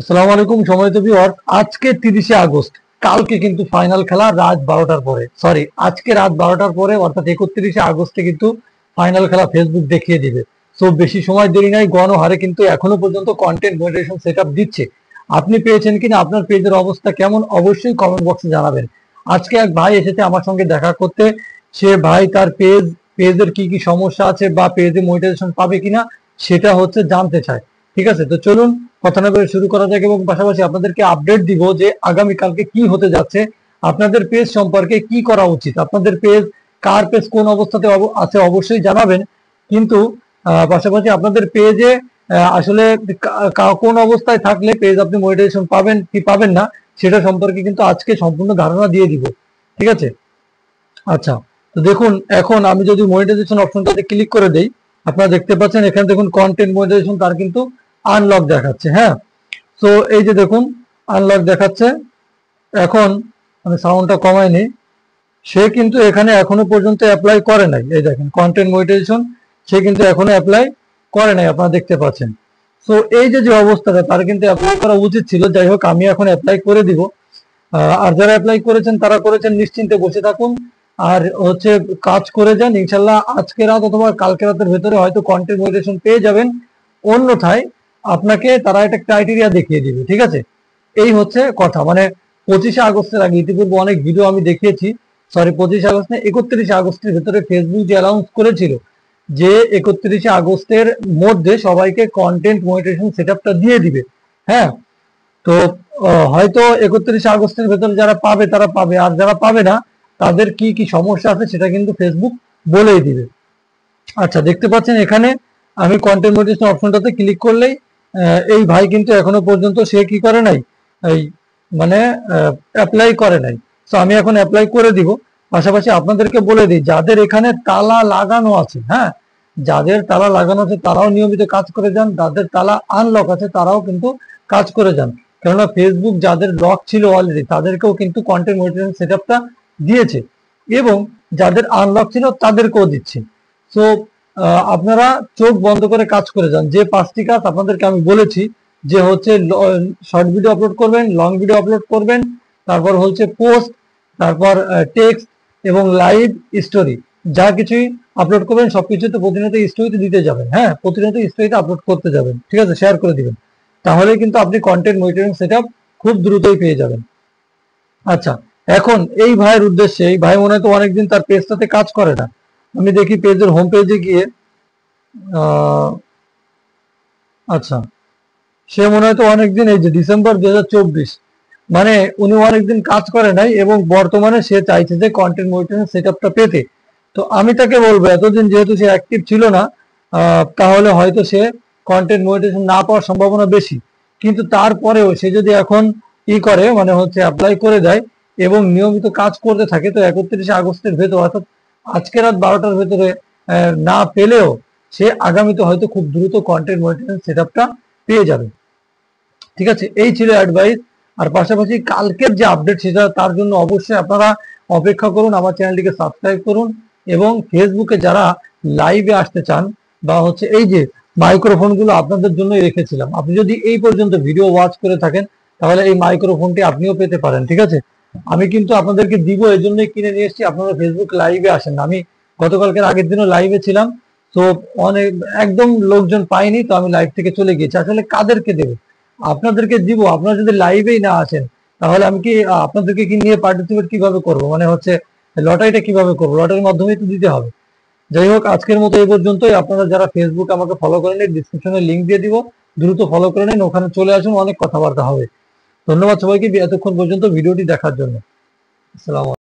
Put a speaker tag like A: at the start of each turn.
A: আসসালামু আলাইকুম সম্মানিত ভিউয়ার। আজকে 30শে আগস্ট, কালকে কিন্তু ফাইনাল খেলা রাত 12টার পরে, সরি আজকে রাত 12টার পরে অর্থাৎ 31শে আগস্টে কিন্তু ফাইনাল খেলা ফেসবুক দেখিয়ে দিবে। সো বেশি সময় দেরি নাই, গণহারে কিন্তু এখনো পর্যন্ত কন্টেন্ট মনিটাইজেশন সেটআপ দিচ্ছে। আপনি পেয়েছেন কিনা, আপনার পেজের অবস্থা কেমন, অবশ্যই কমেন্ট বক্সে জানাবেন। আজকে এক ভাই এসেছে আমার সঙ্গে দেখা করতে। সে ভাই তার পেজের কি কি সমস্যা আছে বা পেজে মনিটাইজেশন পাবে কিনা সেটা হচ্ছে জানতে চায়। ঠিক আছে, তো চলুন কথা না বলে শুরু করা যাক, এবং পাশাপাশি আপনাদেরকে আপডেট দিব যে আগামীকালকে কি হতে যাচ্ছে, আপনাদের পেজ সম্পর্কে কি করা উচিত, আপনাদের পেজ কার পেজ কোন অবস্থাতে আছে অবশ্যই জানাবেন। কিন্তু পাশাপাশি আপনাদের পেজে আসলে কোন অবস্থায় থাকলে পেজ আপনি মনিটাইজেশন পাবেন কি পাবেন না সেটা সম্পর্কে কিন্তু আজকে সম্পূর্ণ ধারণা দিয়ে দিব। ঠিক আছে, আচ্ছা, তো দেখুন এখন আমি যদি মনিটাইজেশন অপশনটাতে ক্লিক করে দেই, আপনারা দেখতে পাচ্ছেন এখানে দেখুন কন্টেন্ট মনিটাইজেশন তার কিন্তু আনলক দেখাচ্ছে। হ্যাঁ, তো এই যে দেখুন আনলক দেখাচ্ছে। এখন আমি সাউন্ডটা কমাইনি, সে কিন্তু এখানে এখনো পর্যন্ত অ্যাপ্লাই করে নাই। এই দেখেন কন্টেন্ট মনিটাইজেশন সে কিন্তু এখনো অ্যাপ্লাই করে নাই, আপনারা দেখতে পাচ্ছেন। তো এই যে যে অবস্থাটা তার কিন্তু অ্যাপ্লাই করা উচিত ছিল। যাই হোক, আমি এখন অ্যাপ্লাই করে দিব। আর যারা অ্যাপ্লাই করেছেন তারা করেছেন, নিশ্চিন্তে বসে থাকুন আর হচ্ছে কাজ করে যান। ইনশাল্লাহ আজকে রাত অথবা কালকে রাতের ভেতরে হয়তো কন্টেন্ট মনিটাইজেশন পেয়ে যাবেন। অন্যথায় আপনাকে তারা একটা ক্রাইটেরিয়া দেখিয়ে দিবে। ঠিক আছে, এই হচ্ছে কথা। মানে 25শে আগস্টের আগে ইতিপূর্বে অনেক ভিডিও আমি দেখিয়েছি, সরি 25শে আগস্ট না, 31শে আগস্টের ভেতরে ফেসবুক যে অ্যানাউন্স করেছিল যে 31শে আগস্টের মধ্যে সবাইকে কন্টেন্ট মনিটাইজেশন সেটআপটা দিয়ে দিবে। হ্যাঁ, তো হয়তো 31শে আগস্টের ভেতরে যারা পাবে তারা পাবে, আর যারা পাবে না তাদের কি কি সমস্যা আছে সেটা কিন্তু ফেসবুক বলেই দিবে। আচ্ছা, দেখতে পাচ্ছেন এখানে আমি কন্টেন্ট মনিটাইজেশন অপশনটাতে ক্লিক করলেই এই ভাই কিন্তু এখনো পর্যন্ত সে কি করে নাই, এই মানে অ্যাপ্লাই করে নাই। তো আমি এখন অ্যাপ্লাই করে দিব। পাশাপাশি আপনাদেরকে বলে দিই যাদের এখানে তালা লাগানো আছে, হ্যাঁ, যাদের তালা লাগানো আছে তারাও নিয়মিত কাজ করে যান, যাদের তালা আনলক আছে তারাও কিন্তু কাজ করে যান। কেননা ফেসবুক যাদের লক ছিল অলরেডি তাদেরকেও কিন্তু কন্টেন্ট মনিটাইজেশন সেটআপটা দিয়েছে, এবং যাদের আনলক ছিল তাদেরকেও দিচ্ছে। সো আপনারা চোখ বন্ধ করে কাজ করে যান। যে 5টি কাজ আপনাদেরকে আমি বলেছি, যে হচ্ছে শর্ট ভিডিও আপলোড করবেন, লং ভিডিও আপলোড করবেন, তারপর হচ্ছে পোস্ট, তারপর টেক্সট এবং লাইভ স্টোরি, যা কিছুই আপলোড করবেন সবকিছুতে প্রতিনিয়ত স্টোরিতে দিতে যাবেন। হ্যাঁ, প্রতিনিয়ত স্টোরিতে আপলোড করতে যাবেন। ঠিক আছে, শেয়ার করে দিবেন, তাহলে কিন্তু আপনি কন্টেন্ট মনিটরিং সেটআপ খুব দ্রুতই পেয়ে যাবেন। আচ্ছা, এখন এই ভাইয়ের উদ্দেশ্যে, এই ভাই মনে হয় তো অনেকদিন তার পেজটাতে কাজ করে না। আমি দেখি পেজের হোম পেজে গিয়ে, আচ্ছা, সে মনে হয় তো অনেকদিন, এই যে ডিসেম্বর 2024, মানে উনি অনেকদিন কাজ করে নাই এবং বর্তমানে সে চাইছে যে কন্টেন্ট মনিটরিং সেটআপটা পেতে। তো আমি তাকে বলবো এতদিন যেহেতু সে অ্যাক্টিভ ছিল না, তাহলে হয়তো সে কন্টেন্ট মনিটরিং না পাওয়ার সম্ভাবনা বেশি। কিন্তু তারপরেও সে যদি এখন করে, মানে হচ্ছে অ্যাপ্লাই করে দেয় এবং নিয়মিত কাজ করতে থাকে, তো 31শে আগস্টের ভেতর অর্থাৎ আজকে রাত 12টার ভেতরে না পেলেও সে আগামীতে হয়তো খুব দ্রুত কন্টেন্ট মনিটরিং সেটআপটা পেয়ে যাবে। ঠিক আছে, এই ছিল অ্যাডভাইস। আর পাশাপাশি কালকের যে আপডেট সেটা তার জন্য অবশ্যই আপনারা অপেক্ষা করুন, আমার চ্যানেলটিকে সাবস্ক্রাইব করুন, এবং ফেসবুকে যারা লাইভে আসতে চান বা হচ্ছে এই যে মাইক্রোফোনগুলো আপনাদের জন্য রেখেছিলাম, আপনি যদি এই পর্যন্ত ভিডিও ওয়াচ করে থাকেন তাহলে এই মাইক্রোফোনটি আপনিও পেতে পারেন। ঠিক আছে, আমি কিন্তু আপনাদেরকে দিব, এই জন্যই কিনে নিয়ে এসেছি। আপনারা ফেসবুক লাইভে আসেন না, আমি গতকালকের আগের দিনও লাইভে ছিলাম, তো অনেক একদম লোকজন পাইনি, তো আমি লাইভ থেকে চলে গিয়েছি। আসলে কাদেরকে দেবো, আপনাদেরকে দিব। আপনারা যদি লাইভেই না আসেন তাহলে আমি কি আপনাদেরকে কি নিয়ে পার্টিসিপেট কিভাবে করব, মানে হচ্ছে লটারিটা কিভাবে করবো, লটারির মাধ্যমেই তো দিতে হবে। যাই হোক, আজকের মতো এই পর্যন্তই। আপনারা যারা ফেসবুক আমাকে ফলো করেন, ডিসক্রিপশনে লিংক দিয়ে দিব, দ্রুত ফলো করে নিন, ওখানে চলে আসুন, অনেক কথাবার্তা হবে। ধন্যবাদ সবাইকে এতক্ষণ পর্যন্ত ভিডিওটি দেখার জন্য। আসসালাম।